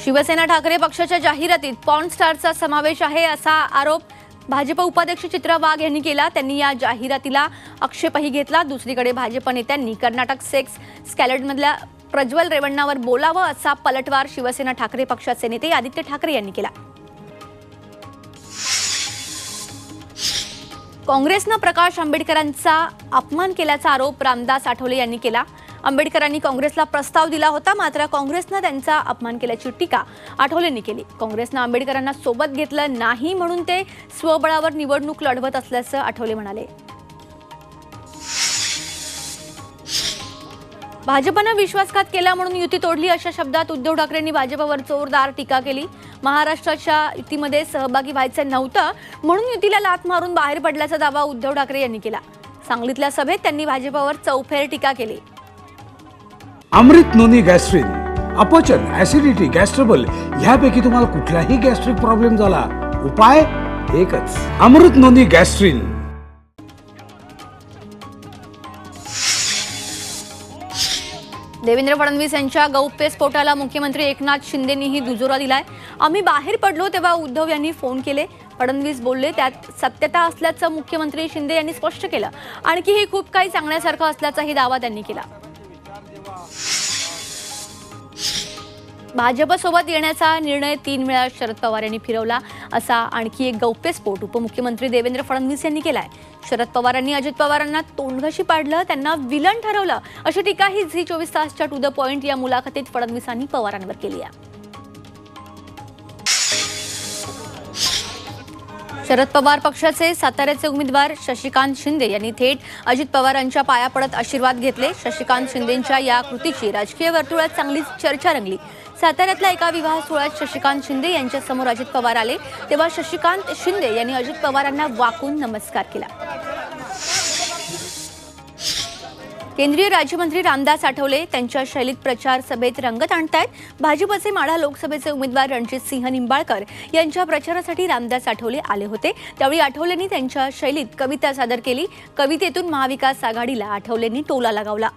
शिवसेना ठाकरे पक्षाच्या जाहिरातीत पॉर्न स्टारचा समावेश आहे असा आरोप भाजप उपाध्यक्ष चित्रा वाघ यांनी केला। त्यांनी या जाहिरातीला आक्षेपही घेतला। दुसरीकडे भाजप नेत्यांनी कर्नाटक सेक्स स्कॅलडमधल्या प्रज्वल रेवण्णावर बोलावं असा पलटवार शिवसेना ठाकरे पक्षाचे नेते आदित्य ठाकरे यांनी केला। काँग्रेसनं प्रकाश आंबेडकरांचा अपमान केल्याचा आरोप रामदास आठवले यांनी केला। आंबेडकरांनी काँग्रेसला प्रस्ताव दिला होता, मात्र काँग्रेसनं त्यांचा अपमान केल्याची टीका आठवलेंनी केली। काँग्रेसनं आंबेडकरांना सोबत घेतलं नाही म्हणून ते स्वबळावर निवडणूक लढवत असल्याचं आठवले म्हणाले। भाजपनं विश्वासघात केला म्हणून युती तोडली अशा शब्दात उद्धव ठाकरेंनी भाजपवर जोरदार टीका केली। महाराष्ट्राच्या युतीमध्ये सहभागी व्हायचं नव्हतं म्हणून युतीला लाथ मारून बाहेर पडल्याचा दावा उद्धव ठाकरे यांनी केला। सांगलीतल्या सभेत त्यांनी भाजपवर चौफेर टीका केली। अमृत नोनी गॅस्ट्रिन, अपचन, ऍसिडिटी, गॅस्ट्रबल ह्यापैकी तुम्हाला कुठलाही गॅस्ट्रिक प्रॉब्लेम झाला, उपाय एकच, अमृत नोनी गॅस्ट्रिन। देवेंद्र फडणवीस यांच्या गौप्यस्फोटाला मुख्यमंत्री एकनाथ शिंदेंनीही दुजोरा दिलाय। आम्ही बाहेर पडलो तेव्हा उद्धव यांनी फोन केले, फडणवीस बोलले, त्यात सत्यता असल्याचं मुख्यमंत्री शिंदे यांनी स्पष्ट केलं। आणखीही खूप काही सांगण्यासारखं असल्याचाही दावा त्यांनी केला। भाजपसोबत येण्याचा निर्णय 3 वेळा शरद पवार यांनी फिरवला असा आणखी एक गौप्यस्फोट उपमुख्यमंत्री देवेंद्र फडणवीस यांनी केलाय। शरद पवारांनी अजित पवारांना तोंडघशी पाडलं, त्यांना विलन ठरवलं अशी टीका ही झी 24 तासच्या टू द पॉइंट या मुलाखतीत फडणवीसांनी पवारांवर केली आहे। शरद पवार पक्षाचे साताऱ्याचे उमेदवार शशिकांत शिंदे यांनी थेट अजित पवारांच्या पाया पडत आशीर्वाद घेतले। शशिकांत शिंदेंच्या या कृतीची राजकीय वर्तुळात चांगलीच चर्चा रंगली। साताऱ्यातल्या एका विवाह सोहळ्यात शशिकांत शिंदे यांच्या समोर अजित पवार आले तेव्हा शशिकांत शिंदे यांनी अजित पवारांना वाकून नमस्कार केला। केंद्रीय राज्यमंत्री रामदास आठवले त्यांच्या शैलीत प्रचार सभेत रंगत आणतायत। भाजपचे माढा लोकसभेचे उमेदवार रणजित सिंह निंबाळकर यांच्या प्रचारासाठी रामदास आठवले आले होते। त्यावेळी आठवलेंनी त्यांच्या शैलीत कविता सादर केली। कवितेतून महाविकास आघाडीला आठवलेंनी टोला लगावला।